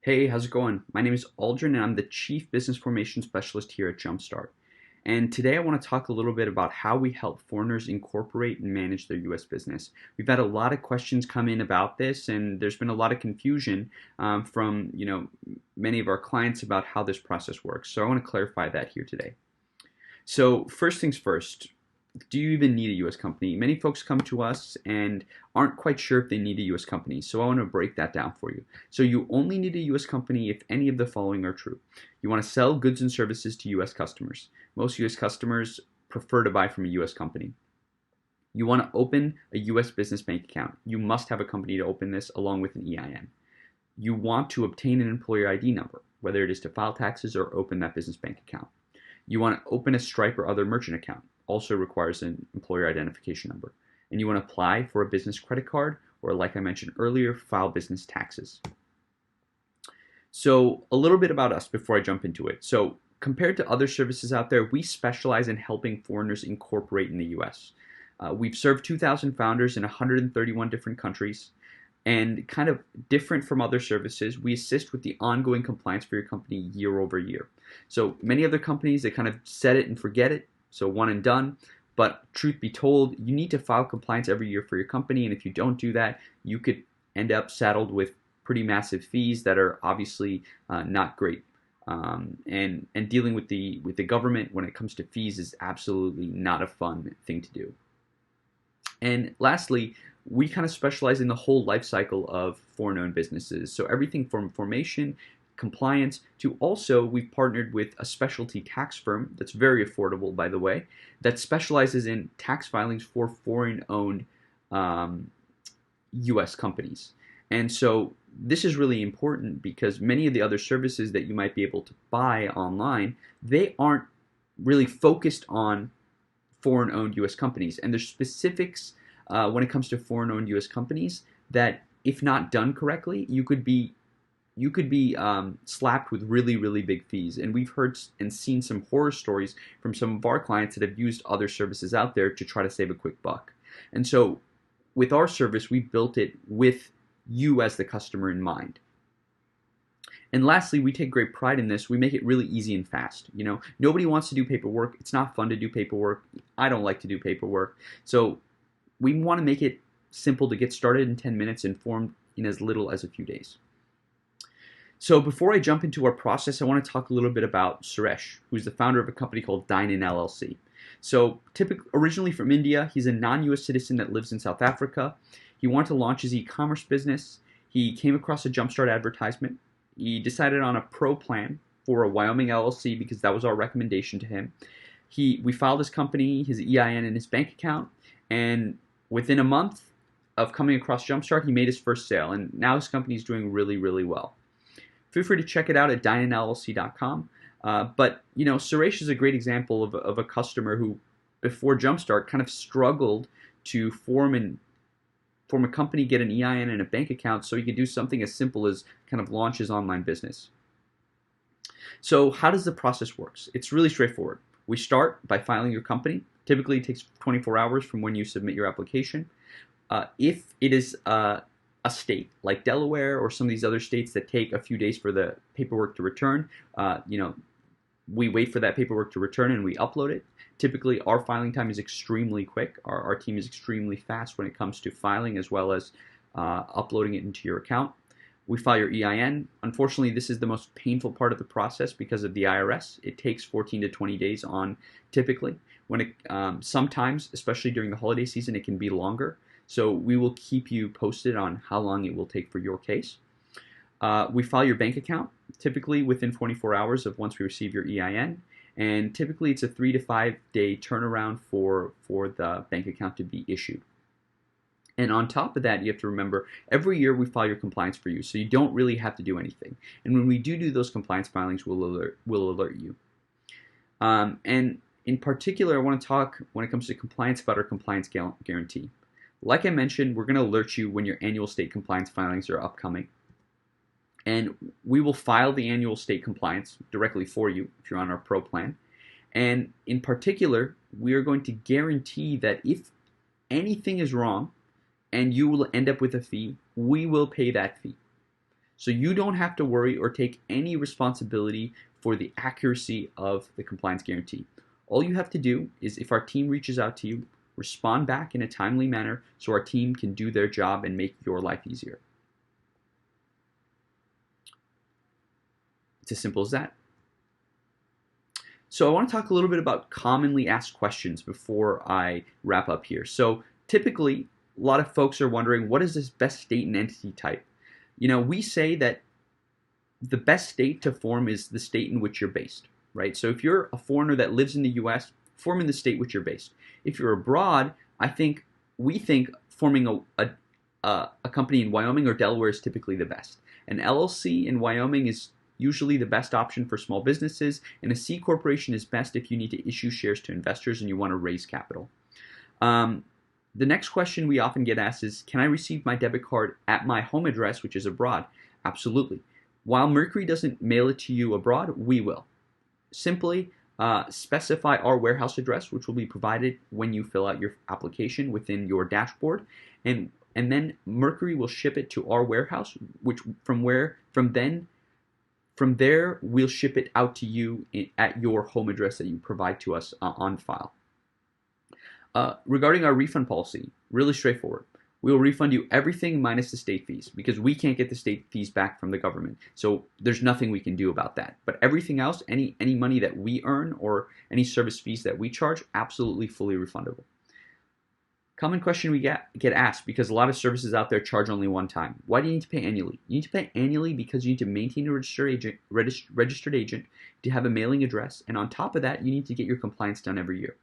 Hey, how's it going? My name is Aldrin and I'm the Chief Business Formation Specialist here at Jumpstart. And today I want to talk a little bit about how we help foreigners incorporate and manage their US business. We've had a lot of questions come in about this, and there's been a lot of confusion from many of our clients about how this process works. So I want to clarify that here today. So first things first, do you even need a US company? Many folks come to us and aren't quite sure if they need a US company. So I want to break that down for you. So you only need a US company if any of the following are true. You want to sell goods and services to US customers. Most US customers prefer to buy from a US company. You want to open a US business bank account. You must have a company to open this along with an EIN. You want to obtain an employer ID number, whether it is to file taxes or open that business bank account. You want to open a Stripe or other merchant account. Also requires an employer identification number. And you want to apply for a business credit card or, like I mentioned earlier, file business taxes. So a little bit about us before I jump into it. So compared to other services out there, we specialize in helping foreigners incorporate in the US. We've served 2,000 founders in 131 different countries. And kind of different from other services, we assist with the ongoing compliance for your company year over year. So many other companies, they kind of set it and forget it. So one and done. But truth be told, you need to file compliance every year for your company. And if you don't do that, you could end up saddled with pretty massive fees that are obviously not great. And dealing with the government when it comes to fees is absolutely not a fun thing to do. And lastly, we kind of specialize in the whole life cycle of foreign-owned businesses. So everything from formation, compliance, to also we've partnered with a specialty tax firm that's very affordable, by the way, that specializes in tax filings for foreign-owned U.S. companies. And so this is really important because many of the other services that you might be able to buy online, they aren't really focused on foreign-owned U.S. companies. And there's specifics when it comes to foreign-owned U.S. companies that, if not done correctly, you could be slapped with really, really big fees. And we've heard and seen some horror stories from some of our clients that have used other services out there to try to save a quick buck. And so with our service, we built it with you as the customer in mind. And lastly, we take great pride in this. We make it really easy and fast. You know, nobody wants to do paperwork. It's not fun to do paperwork. I don't like to do paperwork. So we want to make it simple to get started in 10 minutes and formed in as little as a few days. So before I jump into our process, I want to talk a little bit about Suresh, who's the founder of a company called Dine-In LLC. So originally from India, he's a non-US citizen that lives in South Africa. He wanted to launch his e-commerce business. He came across a Jumpstart advertisement. He decided on a pro plan for a Wyoming LLC because that was our recommendation to him. We filed his company, his EIN, and his bank account, and within a month of coming across Jumpstart, he made his first sale, and now his company is doing really, really well. Feel free to check it out at dineinllc.com. But Suresh is a great example of a customer who, before Jumpstart, kind of struggled to form a company, get an EIN and a bank account, so he could do something as simple as kind of launch his online business. So how does the process work? It's really straightforward. We start by filing your company. Typically, it takes 24 hours from when you submit your application. If it is a state like Delaware or some of these other states that take a few days for the paperwork to return, we wait for that paperwork to return and we upload it. Typically, our filing time is extremely quick. Our team is extremely fast when it comes to filing as well as uploading it into your account. We file your EIN. Unfortunately, this is the most painful part of the process because of the IRS. It takes 14 to 20 days on typically. Sometimes, especially during the holiday season, it can be longer. So we will keep you posted on how long it will take for your case. We file your bank account, typically within 24 hours of once we receive your EIN. And typically it's a 3 to 5 day turnaround for the bank account to be issued. And on top of that, you have to remember, every year we file your compliance for you, so you don't really have to do anything. And when we do those compliance filings, we'll alert you. And in particular, I want to talk, when it comes to compliance, about our compliance guarantee. Like I mentioned, we're going to alert you when your annual state compliance filings are upcoming. And we will file the annual state compliance directly for you if you're on our pro plan. And in particular, we are going to guarantee that if anything is wrong and you will end up with a fee, we will pay that fee. So you don't have to worry or take any responsibility for the accuracy of the compliance guarantee. All you have to do is, if our team reaches out to you, respond back in a timely manner so our team can do their job and make your life easier. It's as simple as that. So I want to talk a little bit about commonly asked questions before I wrap up here. So typically, a lot of folks are wondering, what is this best state and entity type? We say that the best state to form is the state in which you're based, right? So if you're a foreigner that lives in the US, form in the state which you're based. If you're abroad, we think forming a company in Wyoming or Delaware is typically the best. An LLC in Wyoming is usually the best option for small businesses, and a C corporation is best if you need to issue shares to investors and you want to raise capital. The next question we often get asked is, can I receive my debit card at my home address, which is abroad? Absolutely. While Mercury doesn't mail it to you abroad, we will. Simply specify our warehouse address, which will be provided when you fill out your application within your dashboard, and then Mercury will ship it to our warehouse, which from there we'll ship it out to you at your home address that you provide to us on file. Regarding our refund policy, really straightforward. We will refund you everything minus the state fees, because we can't get the state fees back from the government. So there's nothing we can do about that. But everything else, any money that we earn or any service fees that we charge, absolutely fully refundable. Common question we get asked, because a lot of services out there charge only one time. Why do you need to pay annually? You need to pay annually because you need to maintain a registered agent, to have a mailing address, and on top of that, you need to get your compliance done every year.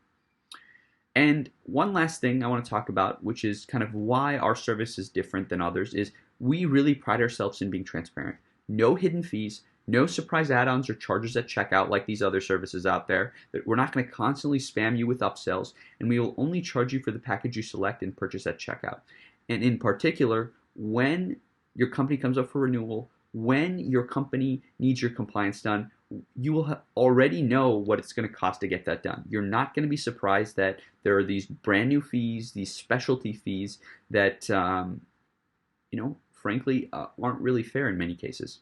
And one last thing I want to talk about, which is kind of why our service is different than others, is we really pride ourselves in being transparent. No hidden fees, no surprise add-ons or charges at checkout like these other services out there. That we're not going to constantly spam you with upsells, and we will only charge you for the package you select and purchase at checkout. And in particular, when your company comes up for renewal, when your company needs your compliance done, you will already know what it's going to cost to get that done. You're not going to be surprised that there are these brand new fees, these specialty fees that, frankly, aren't really fair in many cases.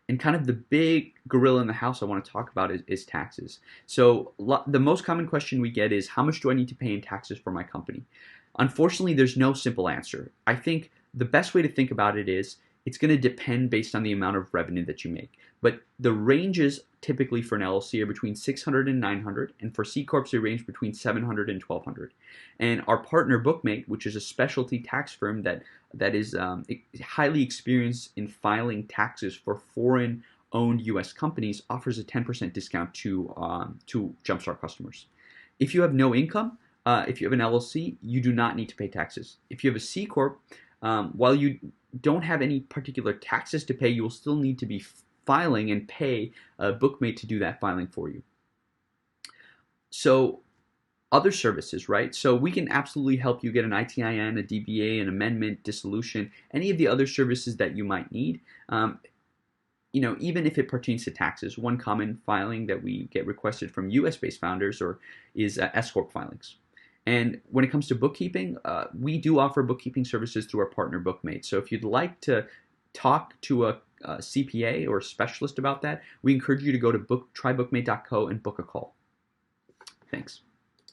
And kind of the big gorilla in the house I want to talk about is taxes. So the most common question we get is, how much do I need to pay in taxes for my company? Unfortunately, there's no simple answer. I think the best way to think about it is, it's going to depend based on the amount of revenue that you make. But the ranges typically for an LLC are between $600 and $900, and for C Corps they range between $700 and $1,200. And our partner Bookmate, which is a specialty tax firm that is highly experienced in filing taxes for foreign-owned U.S. companies, offers a 10% discount to Jumpstart customers. If you have no income, if you have an LLC, you do not need to pay taxes. If you have a C Corp, while you don't have any particular taxes to pay, you will still need to be filing and pay a Bookmate to do that filing for you. So other services, right? So we can absolutely help you get an ITIN, a DBA, an amendment, dissolution, any of the other services that you might need. Even if it pertains to taxes, one common filing that we get requested from US-based founders is S-Corp filings. And when it comes to bookkeeping, we do offer bookkeeping services through our partner Bookmate. So if you'd like to talk to a CPA or a specialist about that, we encourage you to go to trybookmate.co and book a call. Thanks.